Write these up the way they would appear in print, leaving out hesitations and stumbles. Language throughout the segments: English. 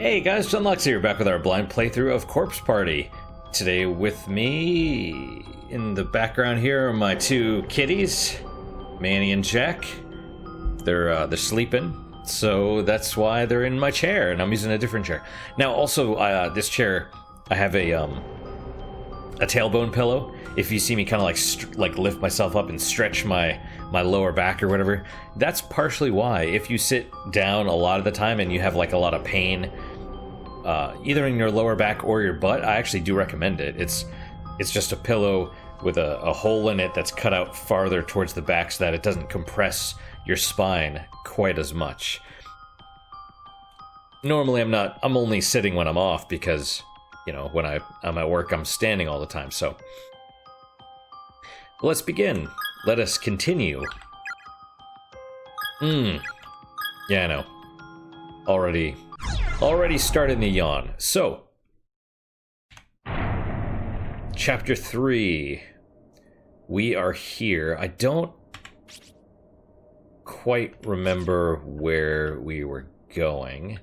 Hey guys, Sunlux here, back with our blind playthrough of Corpse Party. Today with me in the background here are my two kitties, Manny and Jack. They're sleeping, so that's why they're in my chair, and I'm using a different chair. Now, also, this chair, I have a tailbone pillow. If you see me kind of like lift myself up and stretch my lower back or whatever, that's partially why. If you sit down a lot of the time and you have like a lot of pain, either in your lower back or your butt, I actually do recommend it. It's just a pillow with a hole in it that's cut out farther towards the back so that it doesn't compress your spine quite as much. Normally I'm only sitting when I'm off because, you know, when I'm at work, I'm standing all the time, so. Let's begin. Let us continue. Yeah, I know. Already starting to yawn. So, Chapter 3. We are here. I don't quite remember where we were going.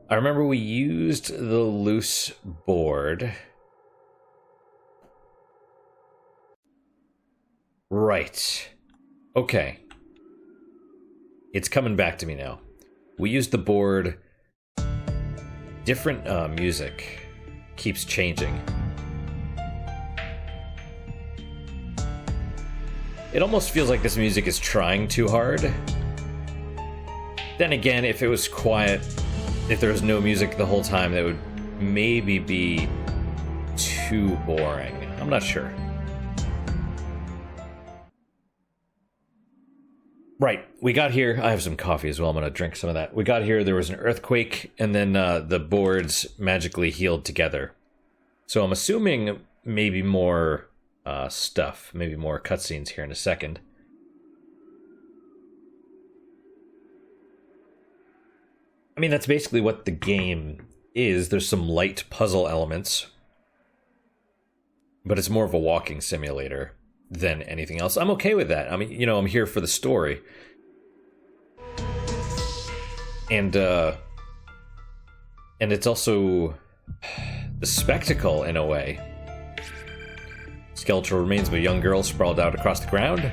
I remember we used the loose board. Right. Okay. It's coming back to me now. We used the board. Different music keeps changing. It almost feels like this music is trying too hard. Then again, if it was quiet, if there was no music the whole time, that would maybe be too boring. I'm not sure. Right, we got here. I have some coffee as well. I'm going to drink some of that. We got here, there was an earthquake, and then the boards magically healed together. So I'm assuming maybe more stuff, maybe more cutscenes here in a second. I mean, that's basically what the game is. There's some light puzzle elements, but it's more of a walking simulator than anything else. I'm okay with that. I mean, you know, I'm here for the story. And it's also the spectacle in a way. Skeletal remains of a young girl sprawled out across the ground.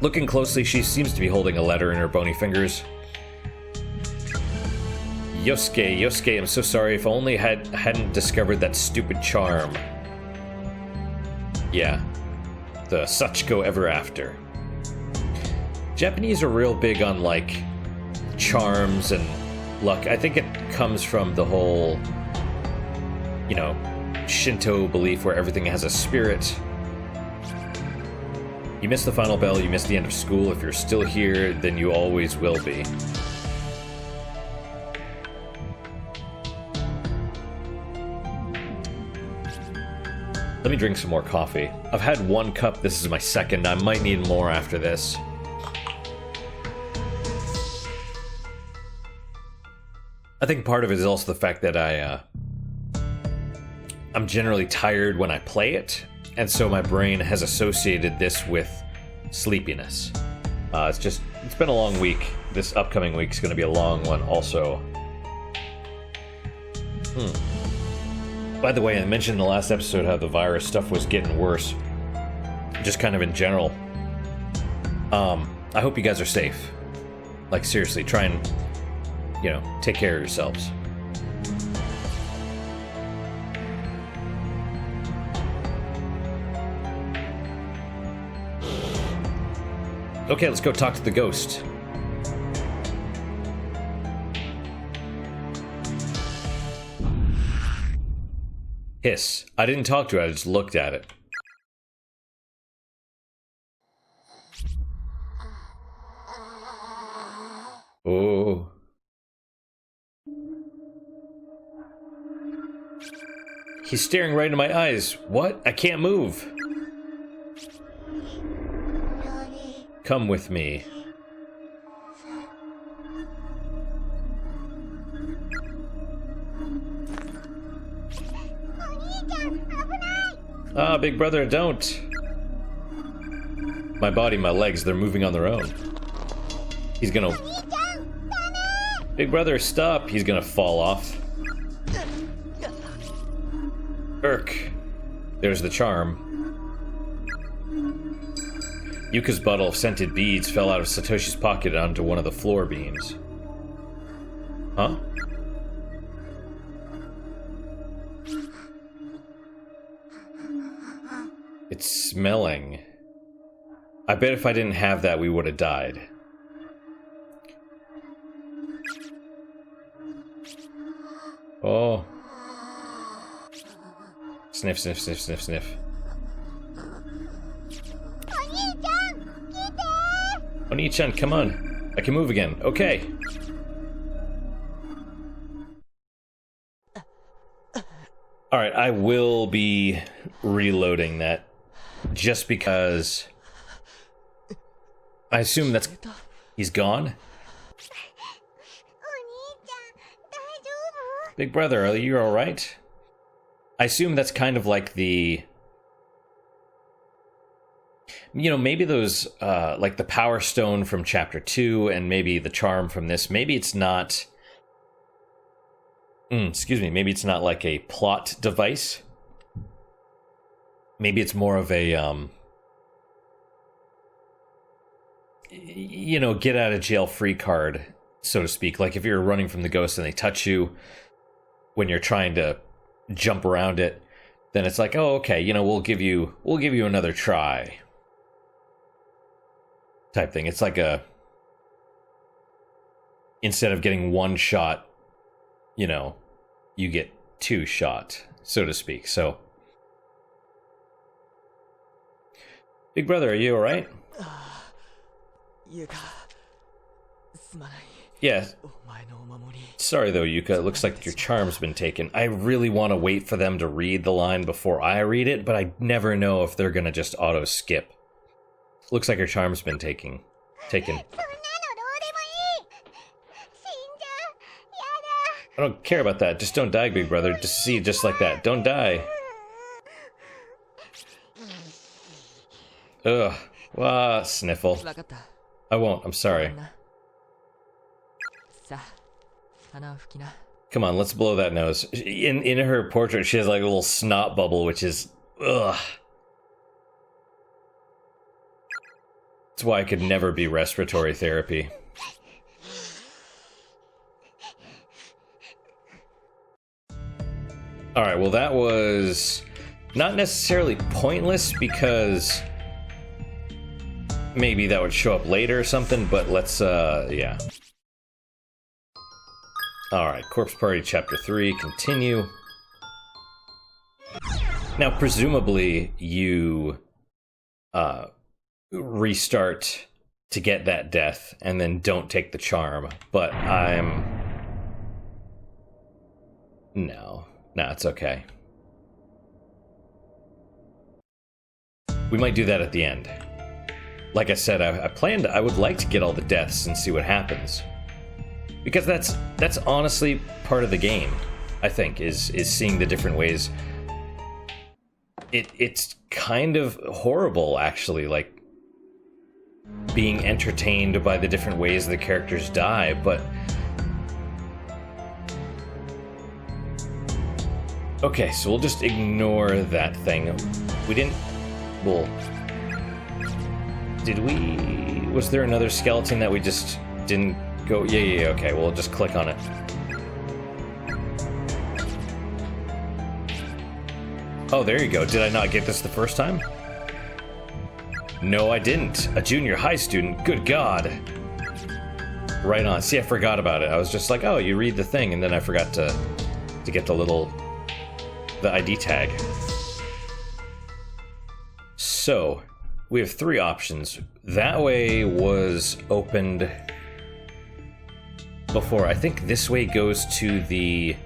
Looking closely, she seems to be holding a letter in her bony fingers. Yosuke, I'm so sorry. If only hadn't discovered that stupid charm. Yeah. The Sachiko ever after. Japanese are real big on, like, charms and luck. I think it comes from the whole, you know, Shinto belief where everything has a spirit. You missed the final bell, you missed the end of school. If you're still here, then you always will be. Let me drink some more coffee. I've had one cup, this is my second. I might need more after this. I think part of it is also the fact that I'm generally tired when I play it, and so my brain has associated this with sleepiness. It's been a long week. This upcoming week's gonna be a long one also. By the way, I mentioned in the last episode how the virus stuff was getting worse. Just kind of in general. I hope you guys are safe. Like, seriously, try and, you know, take care of yourselves. Okay, let's go talk to the ghost. Hiss. I didn't talk to it, I just looked at it. Oh. He's staring right into my eyes. What? I can't move. Come with me. Ah, big brother, don't. My body, my legs, they're moving on their own. He's gonna... Big brother, stop! He's gonna fall off. Irk. There's the charm. Yuka's bottle of scented beads fell out of Satoshi's pocket onto one of the floor beams. Huh? It's smelling. I bet if I didn't have that, we would have died. Oh. Sniff, sniff, sniff, sniff, sniff. Oni-chan, come on. I can move again. Okay. Alright, I will be reloading that. Just because... I assume that's... He's gone? Big brother, are you alright? I assume that's kind of like the... You know, maybe those, like the Power Stone from Chapter 2, and maybe the Charm from this, maybe it's not... excuse me, maybe it's not like a plot device. Maybe it's more of a, you know, get out of jail free card, so to speak. Like if you're running from the ghost and they touch you when you're trying to jump around it, then it's like, oh, okay, you know, we'll give you another try. Type thing. It's like a, instead of getting one shot, you know, you get two shot, so to speak. So, big brother, are you alright? Yeah. Sorry though, Yuka, it looks like your charm's been taken. I really want to wait for them to read the line before I read it, but I never know if they're gonna just auto skip. Looks like her charm's been taken. I don't care about that. Just don't die, big brother. Just see, just like that. Don't die. Ugh. Wah, sniffle. I won't. I'm sorry. Come on, let's blow that nose. In her portrait, she has like a little snot bubble, which is... Ugh. That's why I could never be respiratory therapy. Alright, well that was not necessarily pointless because maybe that would show up later or something, but let's, yeah. Alright, Corpse Party Chapter 3, continue. Now, presumably, you, restart to get that death, and then don't take the charm, but No, it's okay. We might do that at the end. Like I said, I would like to get all the deaths and see what happens. Because that's honestly part of the game, I think, is seeing the different ways. It's kind of horrible, actually, like, being entertained by the different ways the characters die, but... Okay, so we'll just ignore that thing. We didn't... Well... Did we... Was there another skeleton that we just didn't go... Yeah, okay, we'll just click on it. Oh, there you go. Did I not get this the first time? No, I didn't. A junior high student? Good God. Right on. See, I forgot about it. I was just like, oh, you read the thing, and then I forgot to get the ID tag. So, we have three options. That way was opened before. I think this way goes to the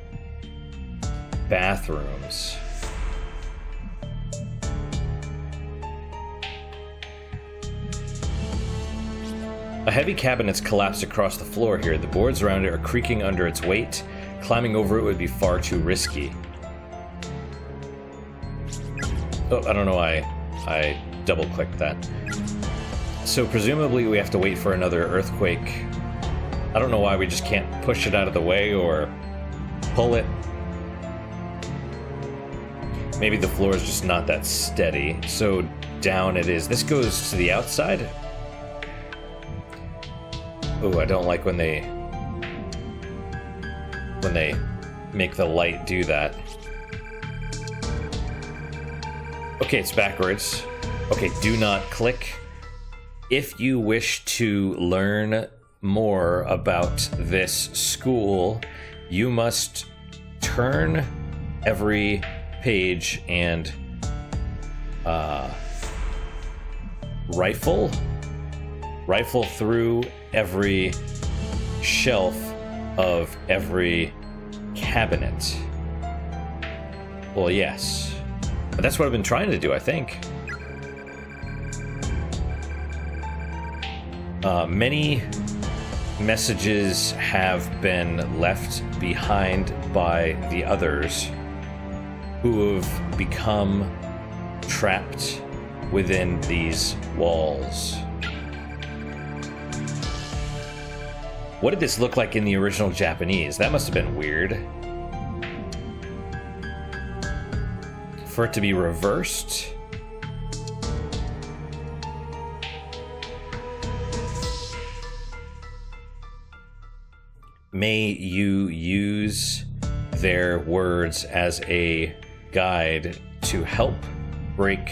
bathrooms. A heavy cabinet's collapsed across the floor here. The boards around it are creaking under its weight. Climbing over it would be far too risky. Oh, I don't know why I double-clicked that. So presumably we have to wait for another earthquake. I don't know why we just can't push it out of the way or pull it. Maybe the floor is just not that steady. So down it is. This goes to the outside. Oh, I don't like when they make the light do that. Okay, it's backwards. Okay, do not click. If you wish to learn more about this school, you must turn every page and rifle through every shelf of every cabinet. Well, yes. But that's what I've been trying to do, I think. Many messages have been left behind by the others who have become trapped within these walls. What did this look like in the original Japanese? That must have been weird. For it to be reversed. May you use their words as a guide to help break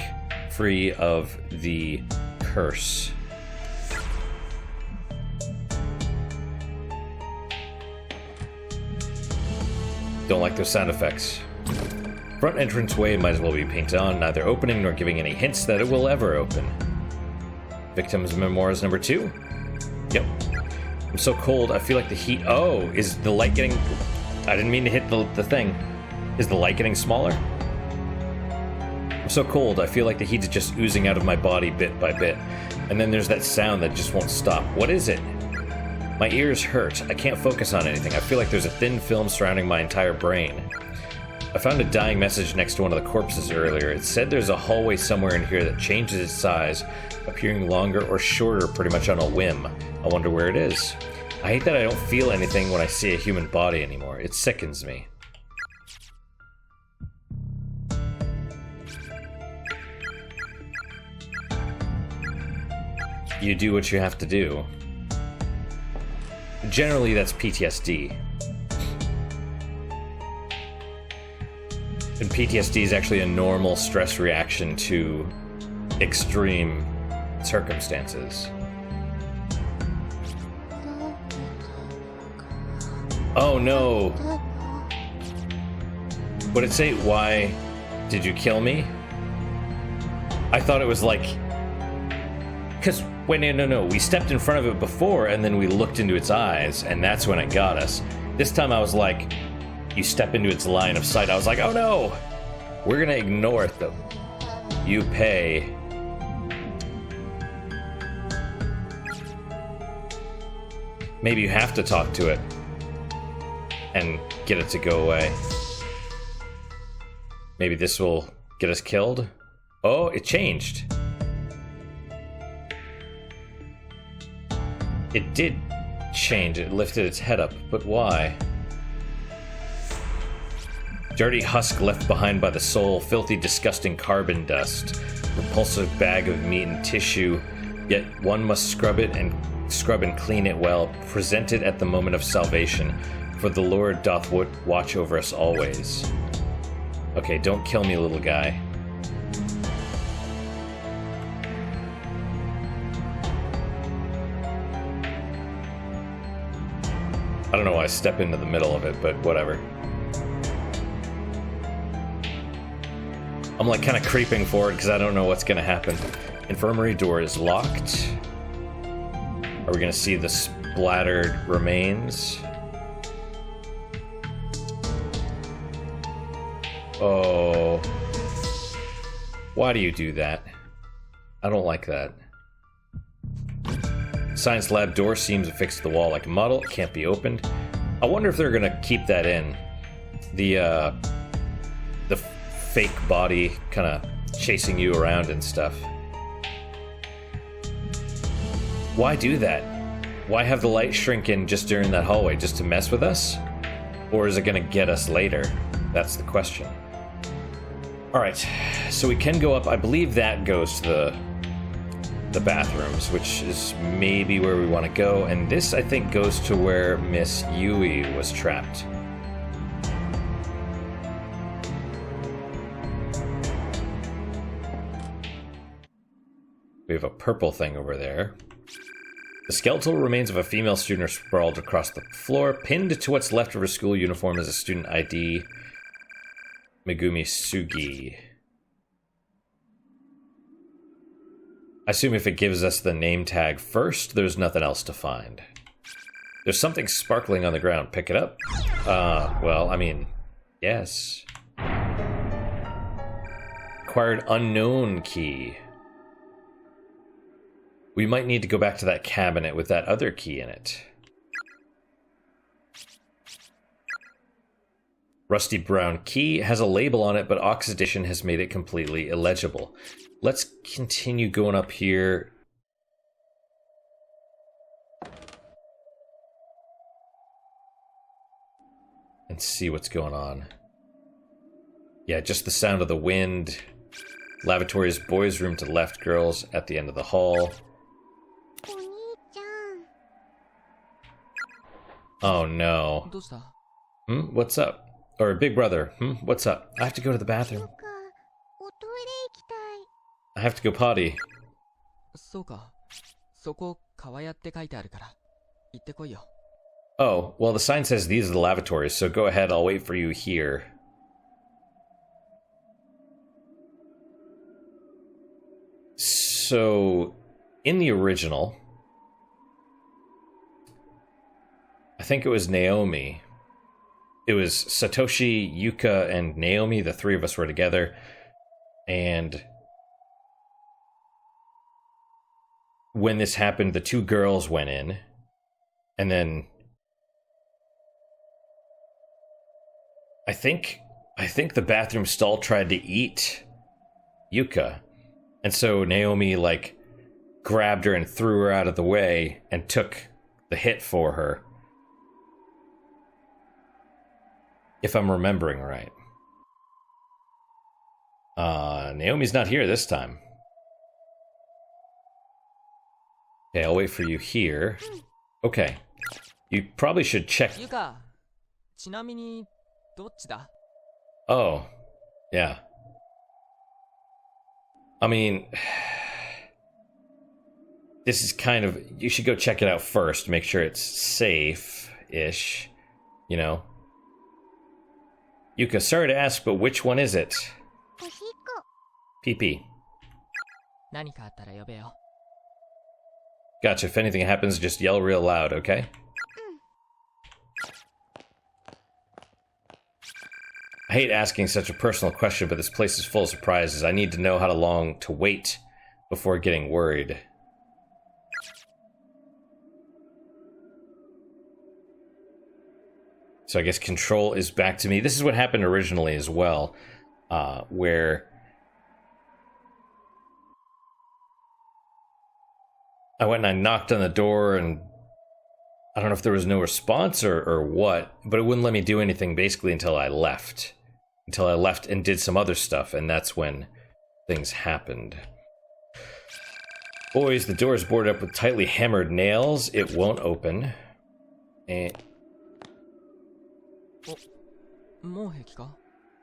free of the curse. Don't like those sound effects. Front entranceway might as well be painted on, neither opening nor giving any hints that it will ever open. Victims' Memoirs number 2? Yep. I'm so cold, I feel like the heat... Oh, is the light getting... I didn't mean to hit the thing. Is the light getting smaller? I'm so cold, I feel like the heat's just oozing out of my body bit by bit. And then there's that sound that just won't stop. What is it? My ears hurt. I can't focus on anything. I feel like there's a thin film surrounding my entire brain. I found a dying message next to one of the corpses earlier. It said there's a hallway somewhere in here that changes its size, appearing longer or shorter pretty much on a whim. I wonder where it is. I hate that I don't feel anything when I see a human body anymore. It sickens me. You do what you have to do. Generally, that's PTSD. And PTSD is actually a normal stress reaction to extreme circumstances. Oh no! Would it say, why did you kill me? I thought it was like... Because, wait, no, we stepped in front of it before and then we looked into its eyes and that's when it got us. This time I was like, you step into its line of sight. I was like, oh no! We're gonna ignore it though. You pay. Maybe you have to talk to it and get it to go away. Maybe this will get us killed. Oh, it changed. It did change. It lifted its head up, but why? Dirty husk left behind by the soul, filthy, disgusting carbon dust, repulsive bag of meat and tissue, yet one must scrub and clean it well, present it at the moment of salvation, for the Lord doth watch over us always. Okay, don't kill me, little guy. I don't know why I step into the middle of it, but whatever. I'm like kind of creeping forward because I don't know what's going to happen. Infirmary door is locked. Are we going to see the splattered remains? Oh. Why do you do that? I don't like that. Science lab door seems affixed to the wall like a model. It can't be opened. I wonder if they're going to keep that in. The fake body kind of chasing you around and stuff. Why do that? Why have the light shrink in just during that hallway? Just to mess with us? Or is it going to get us later? That's the question. Alright, so we can go up. I believe that goes to the bathrooms, which is maybe where we want to go. And this, I think, goes to where Miss Yui was trapped. We have a purple thing over there. The skeletal remains of a female student are sprawled across the floor. Pinned to what's left of her school uniform is a student ID. Megumi Sugi. I assume if it gives us the name tag first, there's nothing else to find. There's something sparkling on the ground. Pick it up? Well, I mean, yes. Acquired unknown key. We might need to go back to that cabinet with that other key in it. Rusty brown key has a label on it, but oxidation has made it completely illegible. Let's continue going up here. And see what's going on. Yeah, just the sound of the wind. Lavatory's boys' room to the left, girls at the end of the hall. Oh no. What's up? Or big brother, what's up? I have to go to the bathroom. I have to go potty. Oh, well the sign says these are the lavatories, so go ahead, I'll wait for you here. So, in the original, I think it was Naomi. It was Satoshi, Yuka, and Naomi. The three of us were together. And when this happened, the two girls went in. And then I think the bathroom stall tried to eat Yuka. And so Naomi, like, grabbed her and threw her out of the way and took the hit for her. If I'm remembering right. Naomi's not here this time. Okay, I'll wait for you here. Okay. You probably should check... Oh. Yeah. I mean... This is kind of... You should go check it out first. Make sure it's safe-ish. You know? Yuka, sorry to ask, but which one is it? PP. Gotcha, if anything happens, just yell real loud, okay? I hate asking such a personal question, but this place is full of surprises. I need to know how long to wait before getting worried. So I guess control is back to me. This is what happened originally as well, where I went and I knocked on the door, and I don't know if there was no response or what, but it wouldn't let me do anything basically until I left. Until I left and did some other stuff, and that's when things happened. Boys, the door is boarded up with tightly hammered nails. It won't open. And...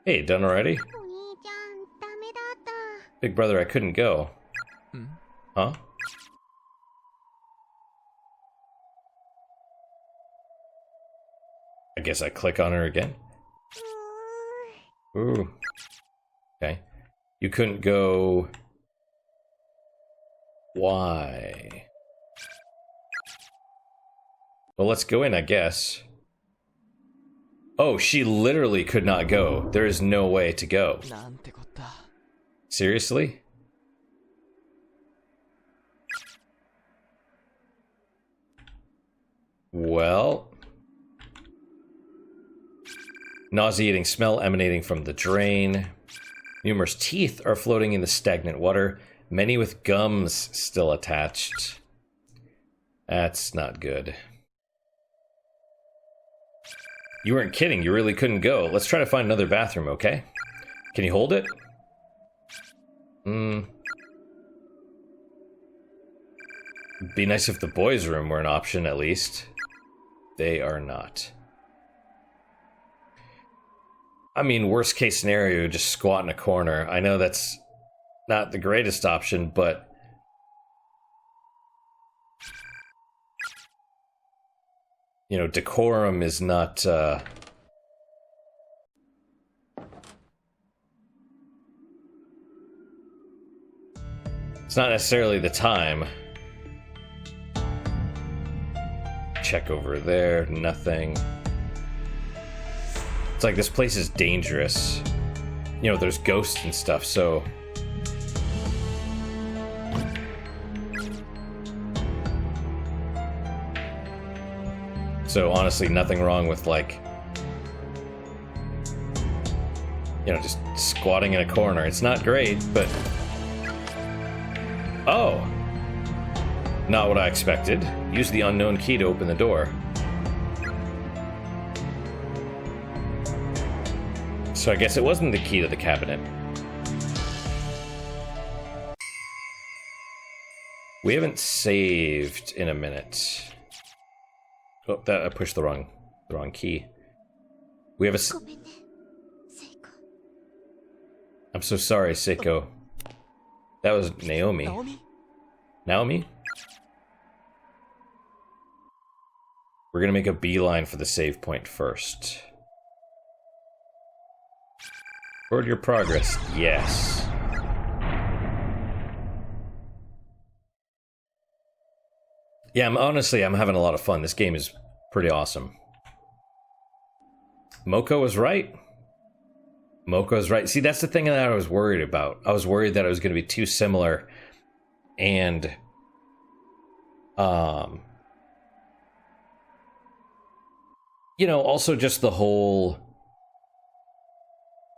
Hey, done already? Big brother, I couldn't go. Huh? I guess I click on her again. Ooh. Okay. You couldn't go... Why? Well, let's go in, I guess. Oh, she literally could not go. There is no way to go. Seriously? Well... Nauseating smell emanating from the drain. Numerous teeth are floating in the stagnant water, many with gums still attached. That's not good. You weren't kidding, you really couldn't go. Let's try to find another bathroom, okay? Can you hold it? Be nice if the boys' room were an option, at least. They are not. I mean, worst case scenario, just squat in a corner. I know that's not the greatest option, but... You know, decorum is not, it's not necessarily the time. Check over there, nothing. It's like this place is dangerous. You know, there's ghosts and stuff, so... So honestly, nothing wrong with, like, you know, just squatting in a corner. It's not great, but... Oh! Not what I expected. Use the unknown key to open the door. So I guess it wasn't the key to the cabinet. We haven't saved in a minute. Oh, that I pushed the wrong key. We have a... I'm so sorry, Seiko. That was Naomi. Naomi? We're gonna make a beeline for the save point first. Record your progress. Yes. Yeah, I'm having a lot of fun. This game is pretty awesome. Moko was right. Moko was right. See, that's the thing that I was worried about. I was worried that it was going to be too similar. And... you know, also just the whole...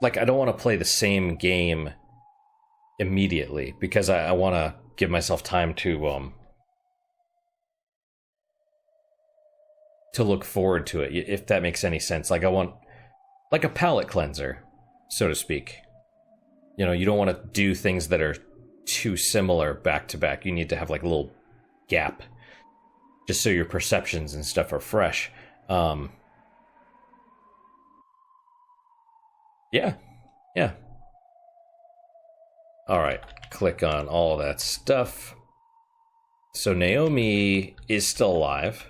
Like, I don't want to play the same game immediately. Because I want to give myself time to look forward to it, if that makes any sense. Like, I want, like, a palate cleanser, so to speak. You know, you don't want to do things that are too similar back to back. You need to have, like, a little gap, just so your perceptions and stuff are fresh. Yeah. Alright, click on all that stuff. So Naomi is still alive.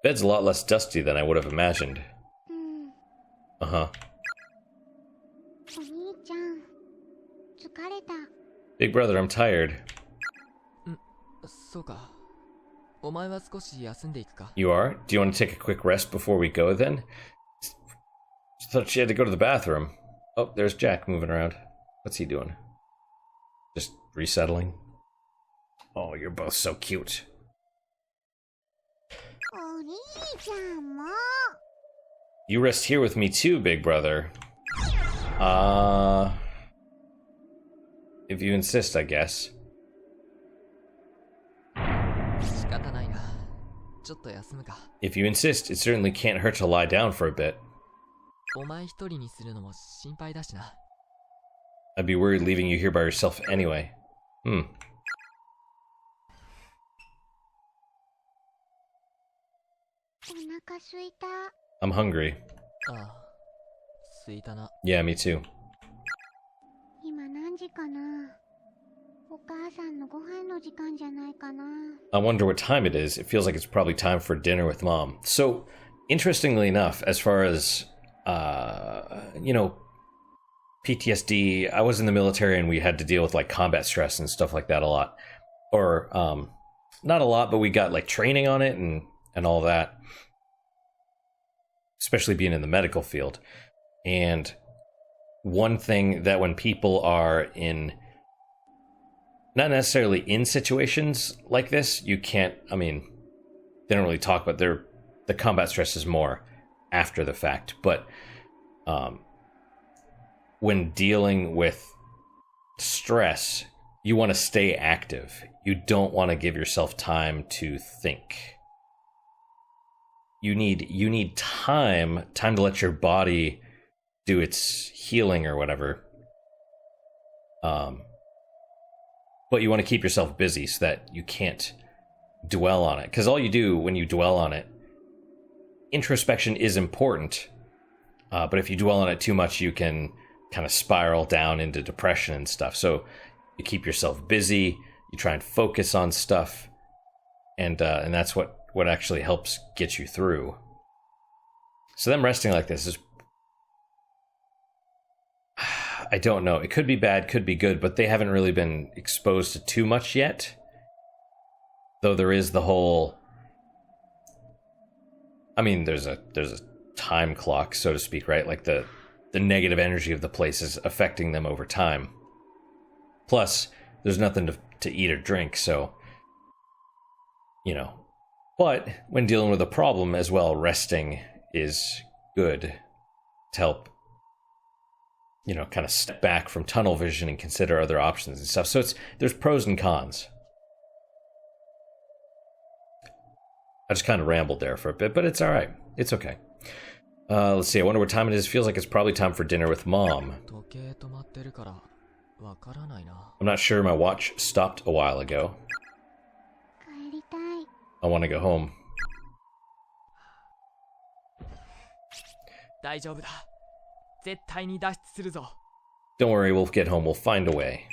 Bed's a lot less dusty than I would have imagined. Uh-huh. Big brother, I'm tired. You are? Do you want to take a quick rest before we go, then? I thought she had to go to the bathroom. Oh, there's Jack moving around. What's he doing? Just resettling? Oh, you're both so cute. You rest here with me too, big brother. If you insist, I guess. If you insist, it certainly can't hurt to lie down for a bit. I'd be worried leaving you here by yourself anyway. I'm hungry. Yeah, me too. I wonder what time it is. It feels like it's probably time for dinner with Mom. So, interestingly enough, as far as, you know, PTSD, I was in the military and we had to deal with, like, combat stress and stuff like that a lot. Or, not a lot, but we got, like, training on it and all that. Especially being in the medical field. And one thing that when people are in... not necessarily in situations like this, you can't, I mean, they don't really talk about the combat stress is more after the fact, but when dealing with stress, you want to stay active. You don't want to give yourself time to think. You need time to let your body do its healing or whatever. But you want to keep yourself busy so that you can't dwell on it. Because all you do when you dwell on it, introspection is important. But if you dwell on it too much, you can kind of spiral down into depression and stuff. So you keep yourself busy. You try and focus on stuff, and that's what actually helps get you through. So them resting like this is, I don't know. It could be bad, could be good, but they haven't really been exposed to too much yet. Though there is the whole, I mean, there's a time clock, so to speak, right? Like the negative energy of the place is affecting them over time. Plus, there's nothing to eat or drink, so, you know. But when dealing with a problem as well, resting is good to help, you know, kind of step back from tunnel vision and consider other options and stuff. So there's pros and cons. I just kind of rambled there for a bit, but it's all right. It's okay. Let's see. I wonder what time it is. Feels like it's probably time for dinner with Mom. I'm not sure. My watch stopped a while ago. I want to go home. Don't worry, we'll get home. We'll find a way.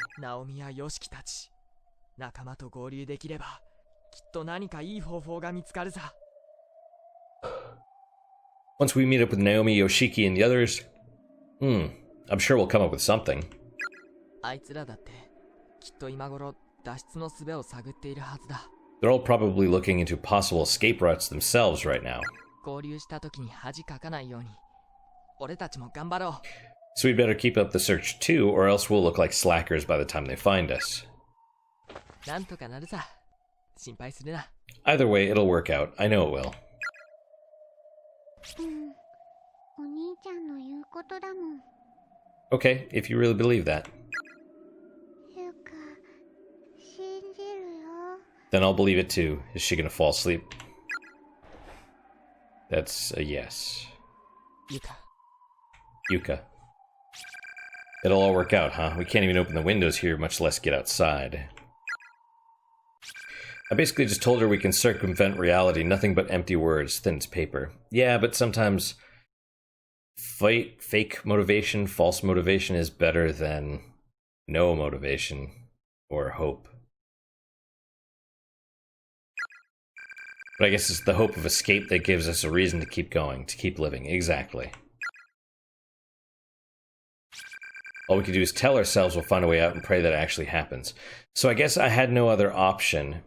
Once we meet up with Naomi, Yoshiki, and the others, I'm sure we'll come up with something. They're all probably looking into possible escape routes themselves right now. So we'd better keep up the search too, or else we'll look like slackers by the time they find us. Either way, it'll work out. I know it will. Okay, if you really believe that. Then I'll believe it too. Is she gonna fall asleep? That's a yes. Yuka. It'll all work out, huh? We can't even open the windows here, much less get outside. I basically just told her we can circumvent reality, nothing but empty words, thin as paper. Yeah, but sometimes fake motivation, false motivation is better than no motivation or hope. But I guess it's the hope of escape that gives us a reason to keep going, to keep living. Exactly. All we can do is tell ourselves we'll find a way out and pray that it actually happens. So I guess I had no other option,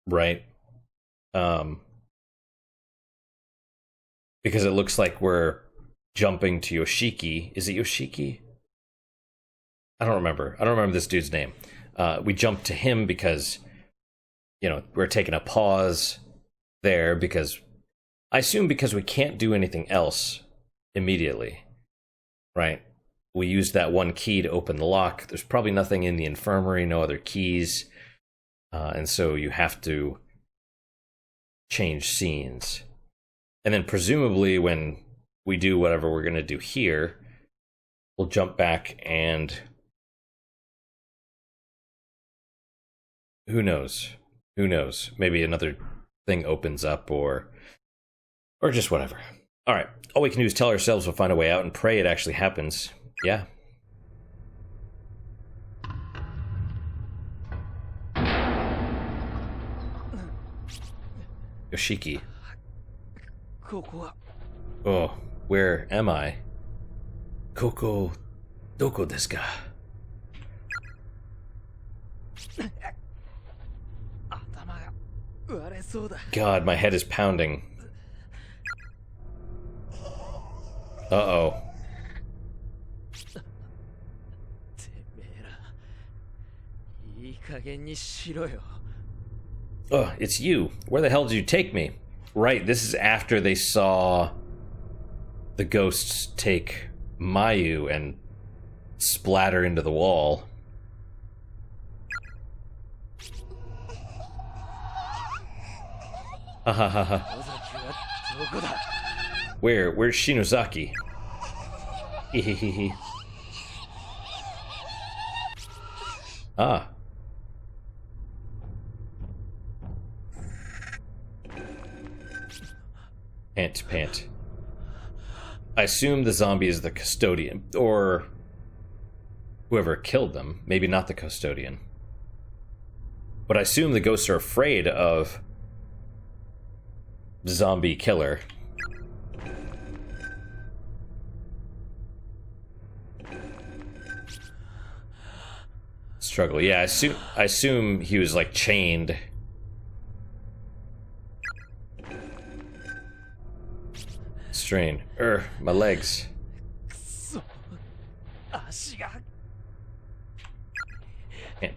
right? Because it looks like we're jumping to Yoshiki. Is it Yoshiki? I don't remember. I don't remember this dude's name. We jumped to him because, you know, we're taking a pause there because, I assume because we can't do anything else immediately, right? We used that one key to open the lock. There's probably nothing in the infirmary, no other keys. And so you have to change scenes. And then presumably when we do whatever we're going to do here, we'll jump back and who knows? Who knows? Maybe another thing opens up or just whatever. All right. All we can do is tell ourselves we'll find a way out and pray it actually happens. Yeah. Yoshiki. Oh, where am I? Koko, doko desu ka? God, my head is pounding. Uh-oh. Oh, it's you. Where the hell did you take me? Right, this is after they saw the ghosts take Mayu and splatter into the wall. Ha ha ha ha. Where's Shinozaki? Hehehe. Ah. Pant. I assume the zombie is the custodian, or whoever killed them. Maybe not the custodian. But I assume the ghosts are afraid of zombie killer. Struggle. Yeah, I assume he was like chained. Strain. My legs.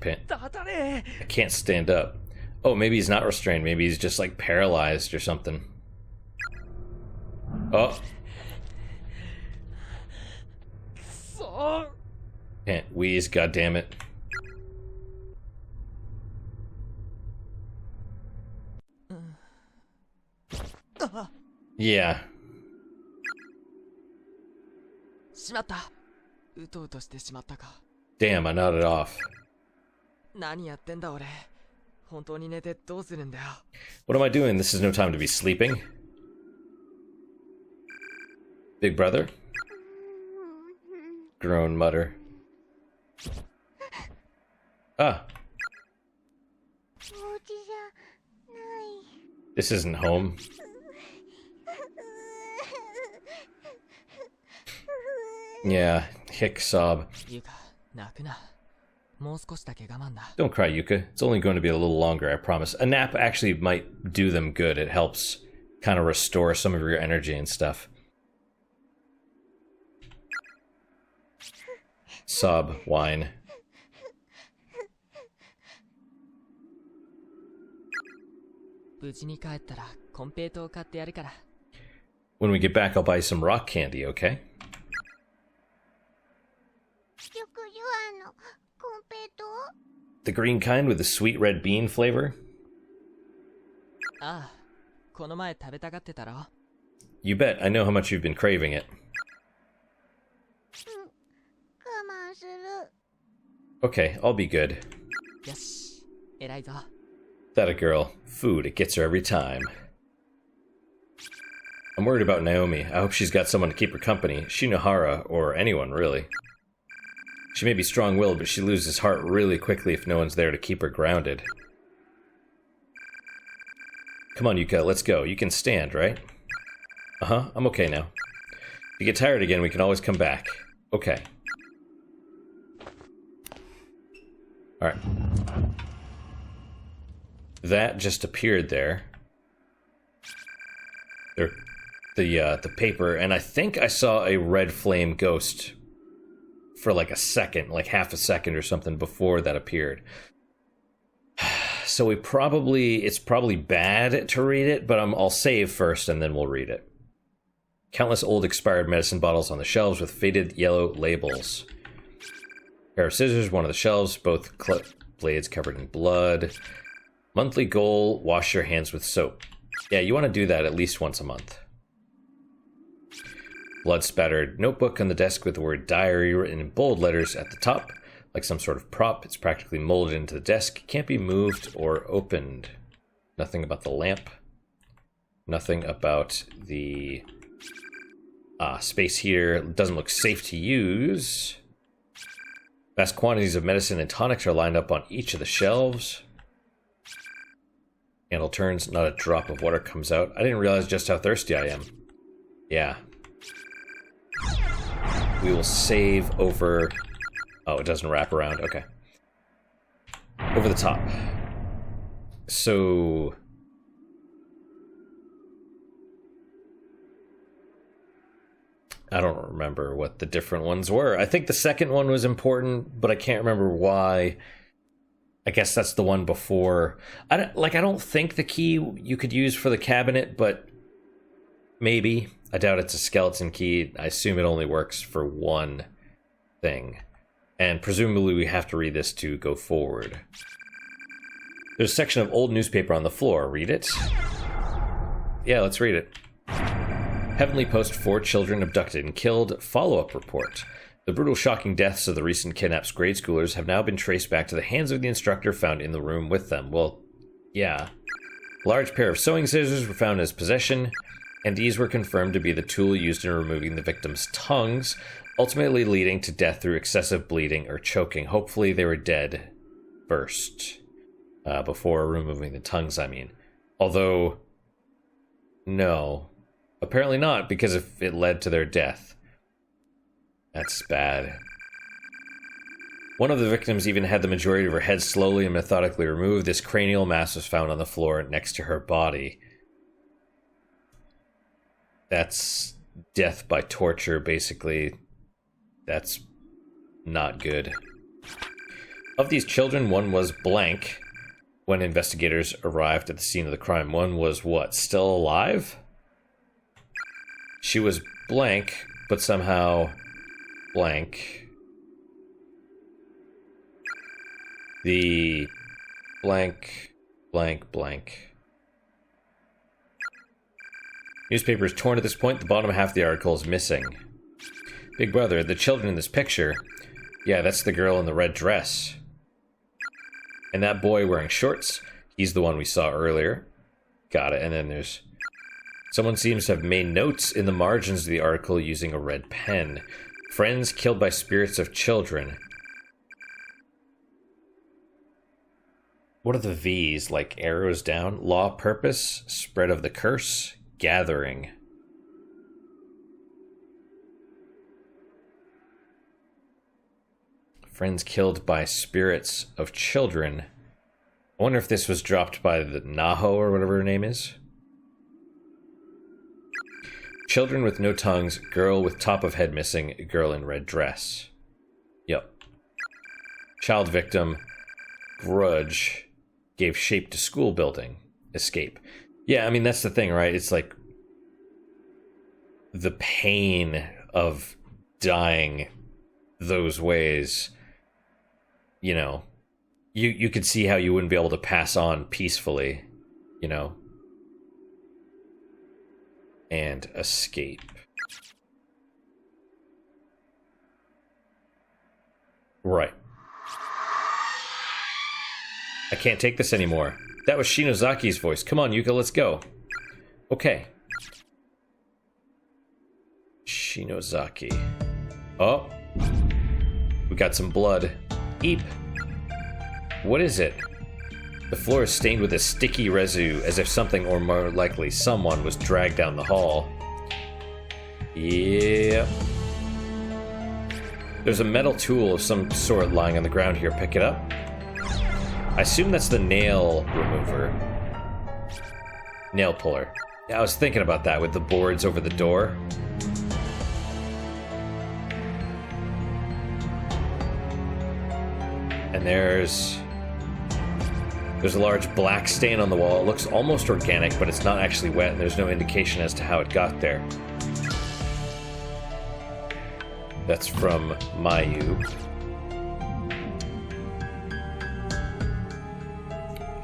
Pant. I can't stand up. Oh, maybe he's not restrained. Maybe he's just like paralyzed or something. Oh. Can't wheeze, goddammit. Yeah. Damn, I nodded off. What am I doing? This is no time to be sleeping. Big brother? Groan, mutter. Ah. This isn't home. Yeah, hick sob. Don't cry, Yuka. It's only going to be a little longer, I promise. A nap actually might do them good. It helps kind of restore some of your energy and stuff. Sob, whine. When we get back, I'll buy some rock candy, okay? The green kind with the sweet red bean flavor? You bet. I know how much you've been craving it. Okay, I'll be good. That a girl. Food, it gets her every time. I'm worried about Naomi. I hope she's got someone to keep her company. Shinohara, or anyone, really. She may be strong-willed, but she loses heart really quickly if no one's there to keep her grounded. Come on, Yuka, let's go. You can stand, right? Uh-huh, I'm okay now. If you get tired again, we can always come back. Okay. Alright. That just appeared there. The paper, and I think I saw a red flame ghost for like a second, like half a second or something before that appeared. So it's probably bad to read it, but I'll save first and then we'll read it. Countless old expired medicine bottles on the shelves with faded yellow labels. Pair of scissors, one of the shelves, both blades covered in blood. Monthly goal, wash your hands with soap. Yeah, you want to do that at least once a month. Blood-spattered notebook on the desk with the word diary written in bold letters at the top. Like some sort of prop, it's practically molded into the desk. Can't be moved or opened. Nothing about the lamp. Nothing about the space heater. Doesn't look safe to use. Vast quantities of medicine and tonics are lined up on each of the shelves. Handle turns, not a drop of water comes out. I didn't realize just how thirsty I am. Yeah. We will save over... Oh, it doesn't wrap around. Okay. Over the top. So... I don't remember what the different ones were. I think the second one was important, but I can't remember why. I guess that's the one before. I don't think the key you could use for the cabinet, but maybe. I doubt it's a skeleton key. I assume it only works for one thing. And presumably we have to read this to go forward. There's a section of old newspaper on the floor. Read it. Yeah, let's read it. Heavenly Post 4 children abducted and killed. Follow-up report. The brutal, shocking deaths of the recent kidnapped grade schoolers have now been traced back to the hands of the instructor found in the room with them. Well, yeah. A large pair of sewing scissors were found in his possession, and these were confirmed to be the tool used in removing the victims' tongues, ultimately leading to death through excessive bleeding or choking. Hopefully they were dead first, before removing the tongues, I mean. Although, no. Apparently not, because if it led to their death. That's bad. One of the victims even had the majority of her head slowly and methodically removed. This cranial mass was found on the floor next to her body. That's death by torture, basically. That's not good. Of these children, one was blank when investigators arrived at the scene of the crime. One was what? Still alive? She was blank, but somehow blank. The blank, blank, blank. Newspaper is torn at this point. The bottom half of the article is missing. Big Brother, the children in this picture. Yeah, that's the girl in the red dress. And that boy wearing shorts, he's the one we saw earlier. Got it. And then there's... someone seems to have made notes in the margins of the article using a red pen. Friends killed by spirits of children. What are the V's? Like arrows down? Law, purpose, spread of the curse, gathering. Friends killed by spirits of children. I wonder if this was dropped by the Naho or whatever her name is. Children with no tongues, girl with top of head missing, girl in red dress. Yep. Child victim, grudge, gave shape to school building, escape. Yeah, I mean, that's the thing, right? It's like the pain of dying those ways. You know, you could see how you wouldn't be able to pass on peacefully, you know, and escape. Right. I can't take this anymore. That was Shinozaki's voice. Come on, Yuka, let's go. Okay. Shinozaki. Oh. We got some blood. Eep. What is it? The floor is stained with a sticky residue, as if something, or more likely someone, was dragged down the hall. Yep. There's a metal tool of some sort lying on the ground here. Pick it up. I assume that's the nail remover. Nail puller. Yeah, I was thinking about that with the boards over the door. And there's a large black stain on the wall. It looks almost organic, but it's not actually wet, and there's no indication as to how it got there. That's from Mayu.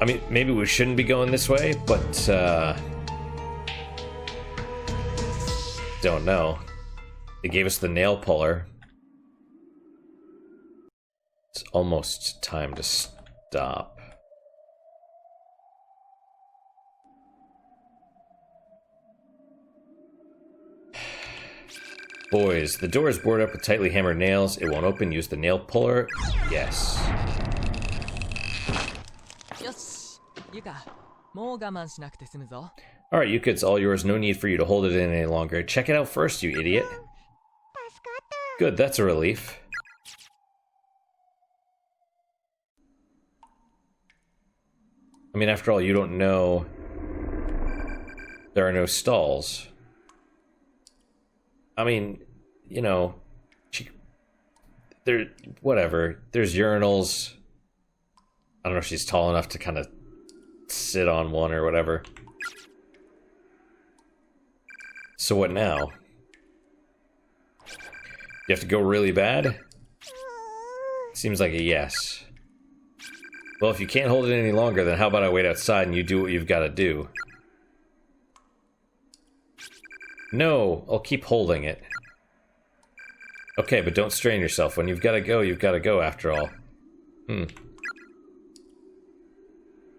I mean, maybe we shouldn't be going this way, but, don't know. They gave us the nail puller. It's almost time to stop. Boys, the door is boarded up with tightly hammered nails. It won't open. Use the nail puller. Yes. Alright, Yuka, it's all yours. No need for you to hold it in any longer. Check it out first, you idiot. Good, that's a relief. I mean, after all, you don't know there are no stalls. I mean, you know, there, whatever. There's urinals. I don't know if she's tall enough to kind of sit on one or whatever. So what now? You have to go really bad? Seems like a yes. Well, if you can't hold it any longer, then how about I wait outside and you do what you've got to do? No, I'll keep holding it. Okay, but don't strain yourself. When you've got to go after all.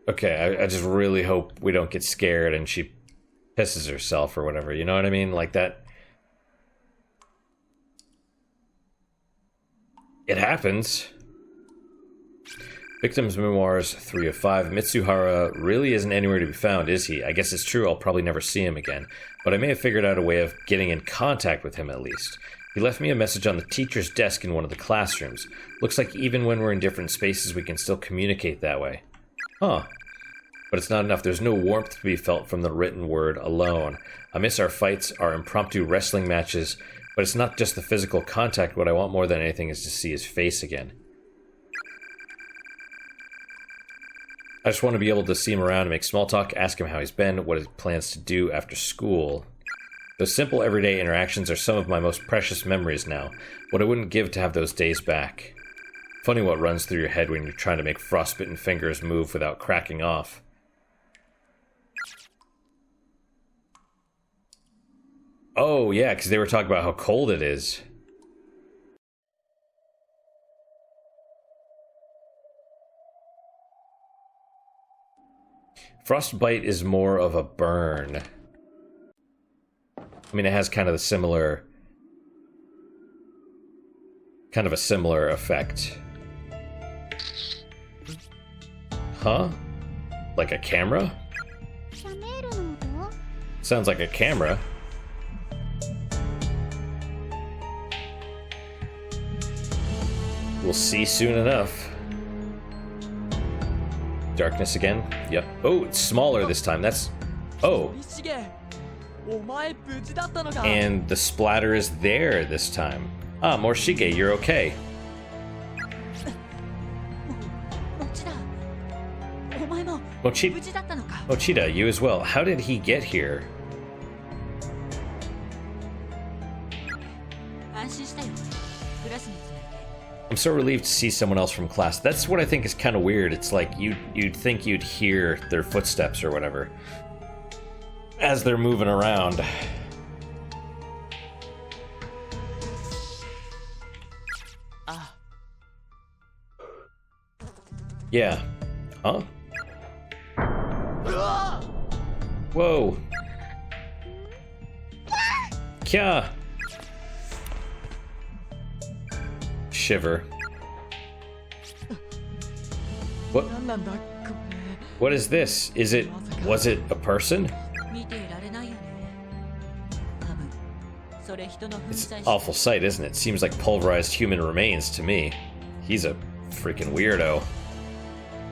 Okay, I just really hope we don't get scared and she pisses herself or whatever. You know what I mean? Like that. It happens. Victim's Memoirs 3 of 5. Mitsuhara really isn't anywhere to be found, is he? I guess it's true I'll probably never see him again, but I may have figured out a way of getting in contact with him at least. He left me a message on the teacher's desk in one of the classrooms. Looks like even when we're in different spaces we can still communicate that way. Huh. But it's not enough. There's no warmth to be felt from the written word alone. I miss our fights, our impromptu wrestling matches, but it's not just the physical contact. What I want more than anything is to see his face again. I just want to be able to see him around and make small talk, ask him how he's been, what he plans to do after school. Those simple everyday interactions are some of my most precious memories now. What I wouldn't give to have those days back. Funny what runs through your head when you're trying to make frostbitten fingers move without cracking off. Oh, yeah, because they were talking about how cold it is. Frostbite is more of a burn. I mean, it has kind of a similar effect. Huh? Like a camera? Sounds like a camera. We'll see soon enough. Darkness again? Yep. Oh, it's smaller this time. That's... Oh. And the splatter is there this time. Ah, Morishige, you're okay. Mochida, you as well. How did he get here? I'm so relieved to see someone else from class. That's what I think is kind of weird. It's like you'd think you'd hear their footsteps or whatever as they're moving around. Yeah. Huh? Whoa. Kya. Shiver. What? What is this? Was it a person? It's an awful sight, isn't it? Seems like pulverized human remains to me. He's a freaking weirdo.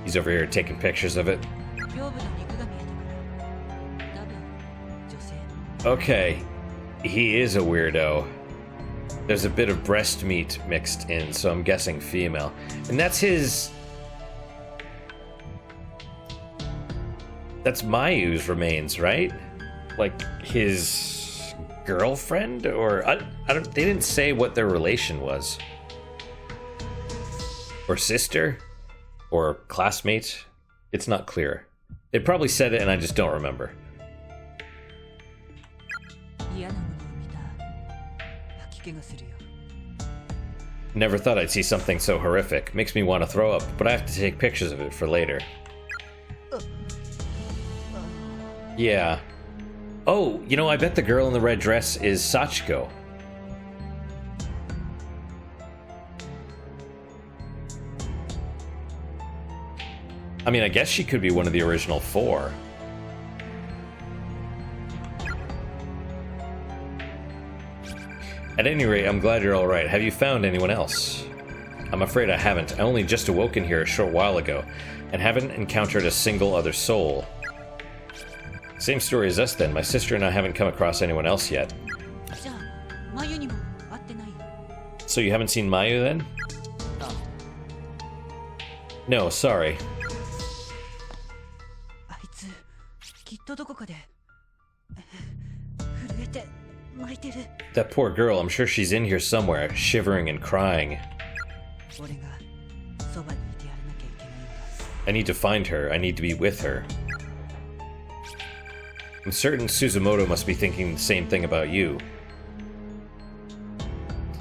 He's over here taking pictures of it. Okay, he is a weirdo. There's a bit of breast meat mixed in, so I'm guessing female. And that's his... That's Mayu's remains, right? Like, his girlfriend? Or... I don't... They didn't say what their relation was. Or sister? Or classmate? It's not clear. They probably said it and I just don't remember. Never thought I'd see something so horrific. Makes me want to throw up, but I have to take pictures of it for later. Yeah. Oh, you know, I bet the girl in the red dress is Sachiko. I mean, I guess she could be one of the original four. At any rate, I'm glad you're alright. Have you found anyone else? I'm afraid I haven't. I only just awoken here a short while ago, and haven't encountered a single other soul. Same story as us then. My sister and I haven't come across anyone else yet. So you haven't seen Mayu then? No, sorry. That poor girl, I'm sure she's in here somewhere, shivering and crying. I need to find her. I need to be with her. I'm certain Suzumoto must be thinking the same thing about you.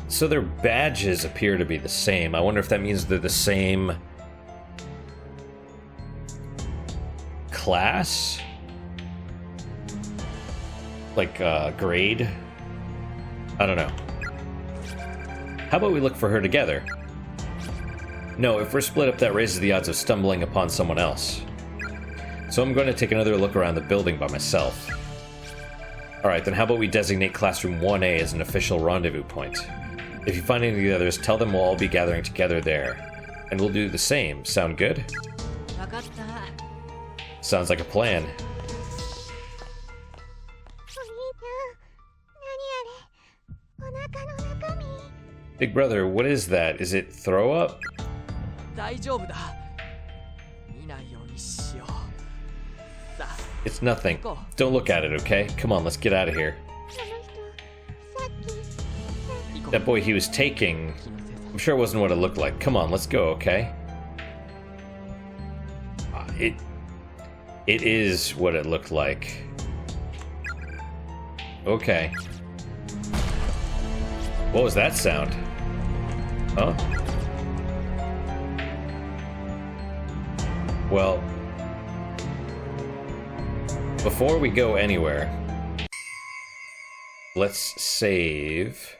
So their badges appear to be the same. I wonder if that means they're the same class? Like, grade? I don't know. How about we look for her together? No, if we're split up, that raises the odds of stumbling upon someone else. So I'm going to take another look around the building by myself. Alright, then how about we designate Classroom 1A as an official rendezvous point? If you find any of the others, tell them we'll all be gathering together there. And we'll do the same. Sound good? Sounds like a plan. Big brother, what is that? Is it throw up? It's nothing. Don't look at it, okay? Come on, let's get out of here. That boy he was taking, I'm sure it wasn't what it looked like. Come on, let's go, okay? It is what it looked like. Okay. What was that sound? Huh? Well, before we go anywhere, let's save.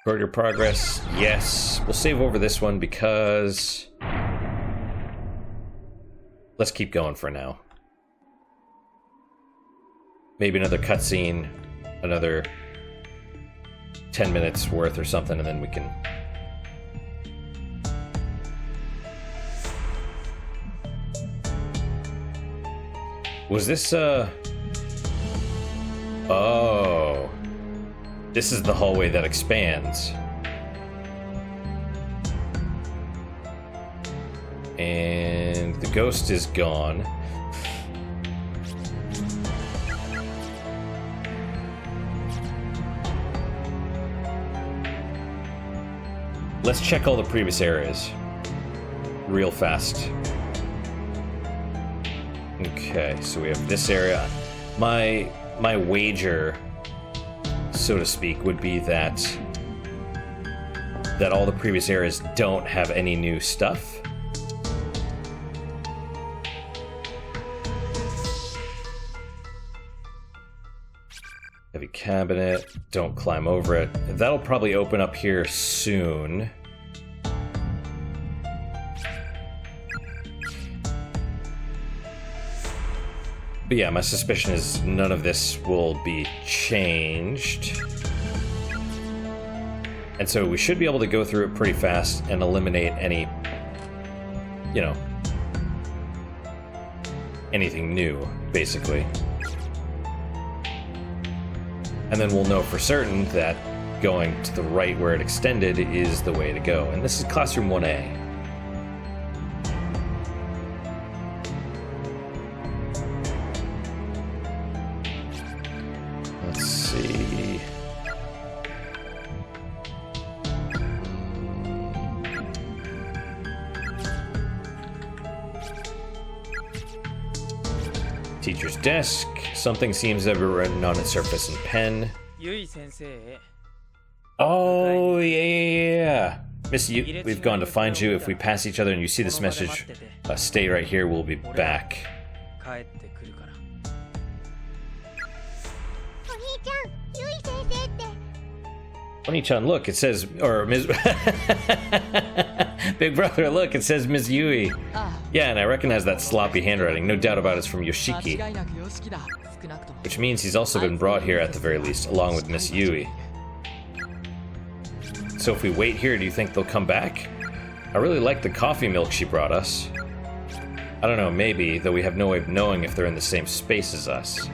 Record your progress. Yes. We'll save over this one because... Let's keep going for now. Maybe another cutscene, another 10 minutes worth or something, and then we can... Was this, Oh. This is the hallway that expands. And the ghost is gone. Let's check all the previous areas real fast. Okay, so we have this area. My wager, so to speak, would be that all the previous areas don't have any new stuff. Heavy cabinet, don't climb over it. That'll probably open up here soon. But yeah, my suspicion is none of this will be changed. And so we should be able to go through it pretty fast and eliminate any, you know, anything new, basically. And then we'll know for certain that going to the right where it extended is the way to go. And this is Classroom 1A. Let's see. Teacher's desk. Something seems to have been written on its surface in pen. Oh, yeah. Miss Yu, we've gone to find you. If we pass each other and you see this message, stay right here. We'll be back. Oni-chan, look, it says, or Ms. Big brother, look, it says Ms. Yui. Yeah, and I recognize that sloppy handwriting. No doubt about it's from Yoshiki. Which means he's also been brought here at the very least, along with Miss Yui. So if we wait here, do you think they'll come back? I really like the coffee milk she brought us. I don't know, maybe, though we have no way of knowing if they're in the same space as us.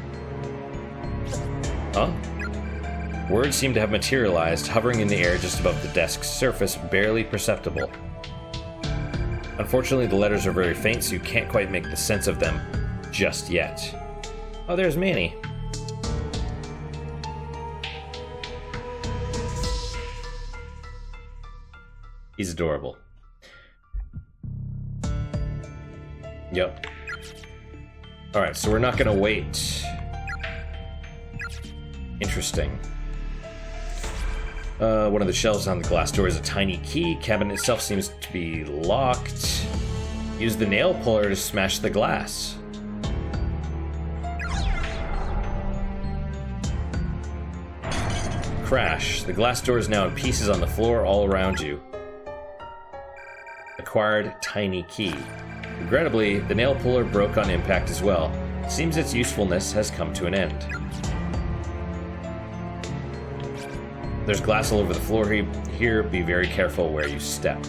Huh? Words seem to have materialized, hovering in the air just above the desk's surface, barely perceptible. Unfortunately, the letters are very faint, so you can't quite make the sense of them just yet. Oh, there's Manny. He's adorable. Yep. Alright, so we're not gonna wait. Interesting. One of the shelves on the glass door is a tiny key. Cabinet itself seems to be locked. Use the nail puller to smash the glass. Crash. The glass door is now in pieces on the floor all around you. Acquired tiny key. Regrettably, the nail puller broke on impact as well. Seems its usefulness has come to an end. There's glass all over the floor here. Be very careful where you step.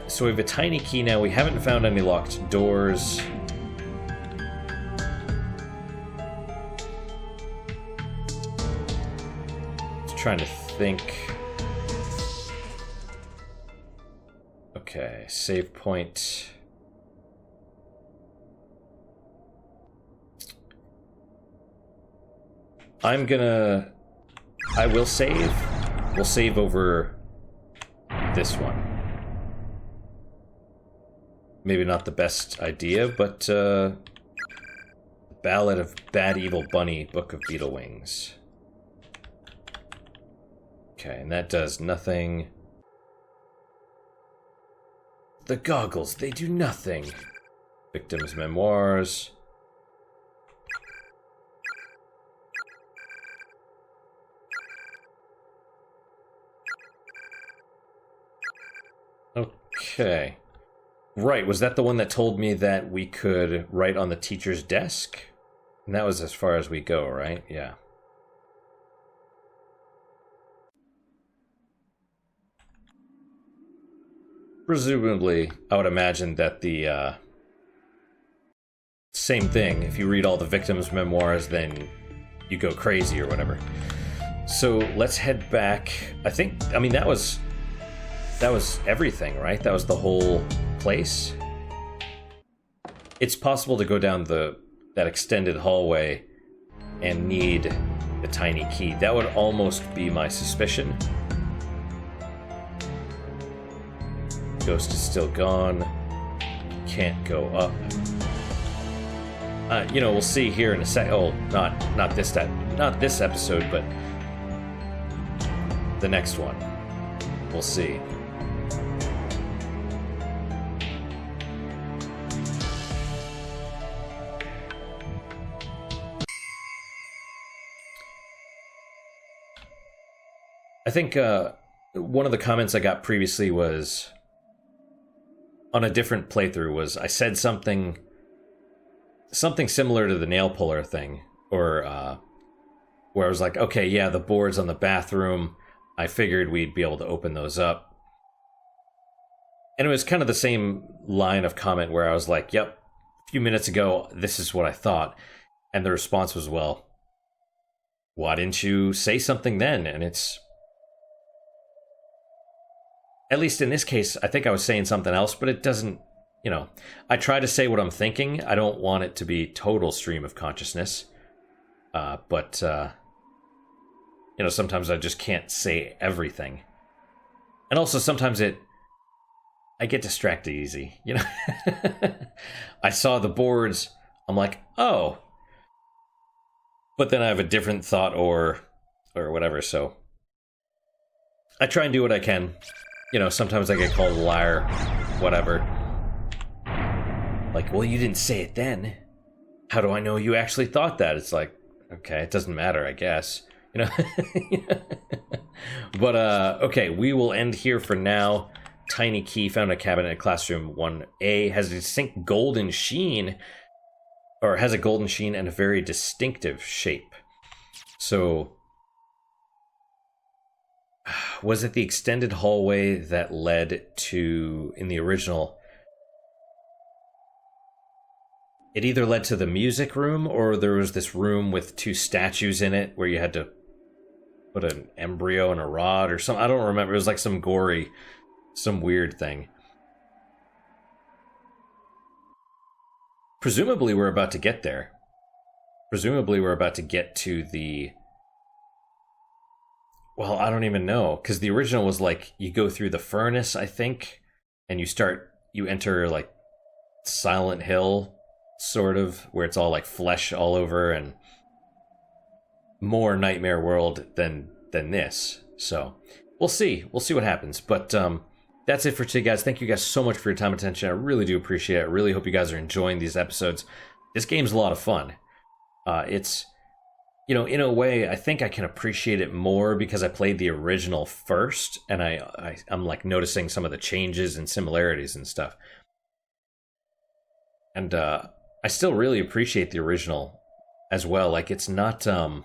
So we have a tiny key now. We haven't found any locked doors. Just trying to think. Okay, save point. I will save. We'll save over this one. Maybe not the best idea, but Ballad of Bad Evil Bunny, Book of Beetle Wings. Okay, and that does nothing. The goggles, they do nothing. Victim's memoirs. Okay. Right, was that the one that told me that we could write on the teacher's desk? And that was as far as we go, right? Yeah. Presumably, I would imagine that the same thing. If you read all the victims' memoirs, then you go crazy or whatever. So let's head back. I mean, that was everything, right? That was the whole place. It's possible to go down that extended hallway and need the tiny key. That would almost be my suspicion. Ghost is still gone. Can't go up. You know, we'll see here in a sec. Oh, not this episode, but the next one. We'll see. I think one of the comments I got previously was on a different playthrough was I said something similar to the nail puller thing, or where I was like, okay, yeah, the boards on the bathroom, I figured we'd be able to open those up. And it was kind of the same line of comment where I was like, yep, a few minutes ago, this is what I thought. And the response was, well, why didn't you say something then? And it's, at least in this case, I think I was saying something else, but it doesn't, you know, I try to say what I'm thinking. I don't want it to be total stream of consciousness. But you know, sometimes I just can't say everything. And also sometimes I get distracted easy, you know. I saw the boards, I'm like, oh. But then I have a different thought or whatever, so I try and do what I can. You know, sometimes I get called a liar, whatever. Like, well, you didn't say it then. How do I know you actually thought that? It's like, okay, it doesn't matter, I guess. You know? But, okay, we will end here for now. Tiny key found in a cabinet in classroom 1A has a distinct golden sheen, or has a golden sheen and a very distinctive shape. So, was it the extended hallway that led to, in the original, it either led to the music room or there was this room with two statues in it where you had to put an embryo in a rod or something. I don't remember. It was like some gory, some weird thing. Presumably we're about to get there. Presumably we're about to get to the... Well, I don't even know, because the original was like, you go through the furnace, I think, and you enter, like, Silent Hill sort of, where it's all like flesh all over and more Nightmare World than this. So we'll see what happens. But that's it for today, guys. Thank you guys so much for your time and attention. I really do appreciate it. I really hope you guys are enjoying these episodes. This game's a lot of fun. It's, you know, in a way, I think I can appreciate it more because I played the original first, and I'm like noticing some of the changes and similarities and stuff. And I still really appreciate the original as well. Like, it's not, you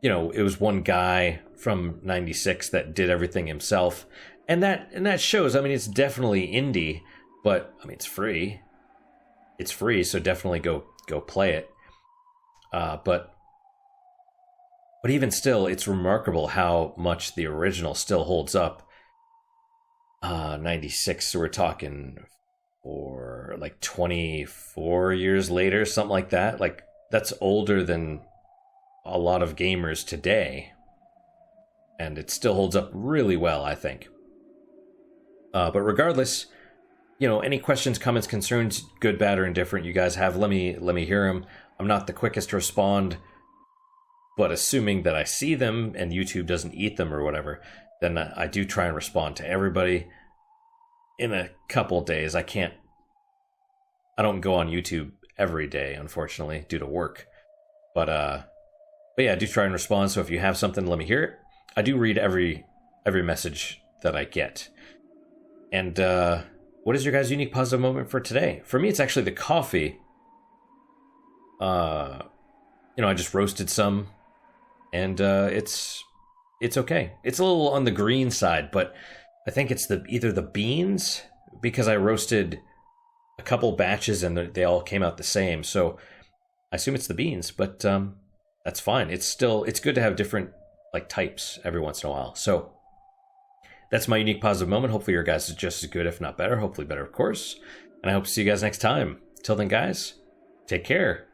know, it was one guy from '96 that did everything himself, and that shows. I mean, it's definitely indie, but I mean, it's free. It's free, so definitely go play it. But even still, it's remarkable how much the original still holds up. 96, so we're talking for like 24 years later, something like that. Like, that's older than a lot of gamers today, and it still holds up really well, I think. But regardless, you know, any questions, comments, concerns, good, bad, or indifferent you guys have, let me hear them. I'm not the quickest to respond, but assuming that I see them and YouTube doesn't eat them or whatever, then I do try and respond to everybody in a couple days. I don't go on YouTube every day, unfortunately, due to work. But yeah, I do try and respond, so if you have something, let me hear it. I do read every message that I get. And what is your guys' unique positive moment for today? For me, it's actually the coffee. You know, I just roasted some, and it's okay. It's a little on the green side, but I think it's either the beans, because I roasted a couple batches and they all came out the same. So I assume it's the beans, but that's fine. It's good to have different like types every once in a while. So that's my unique positive moment. Hopefully your guys is just as good, if not better. Hopefully better, of course. And I hope to see you guys next time. Till then, guys, take care.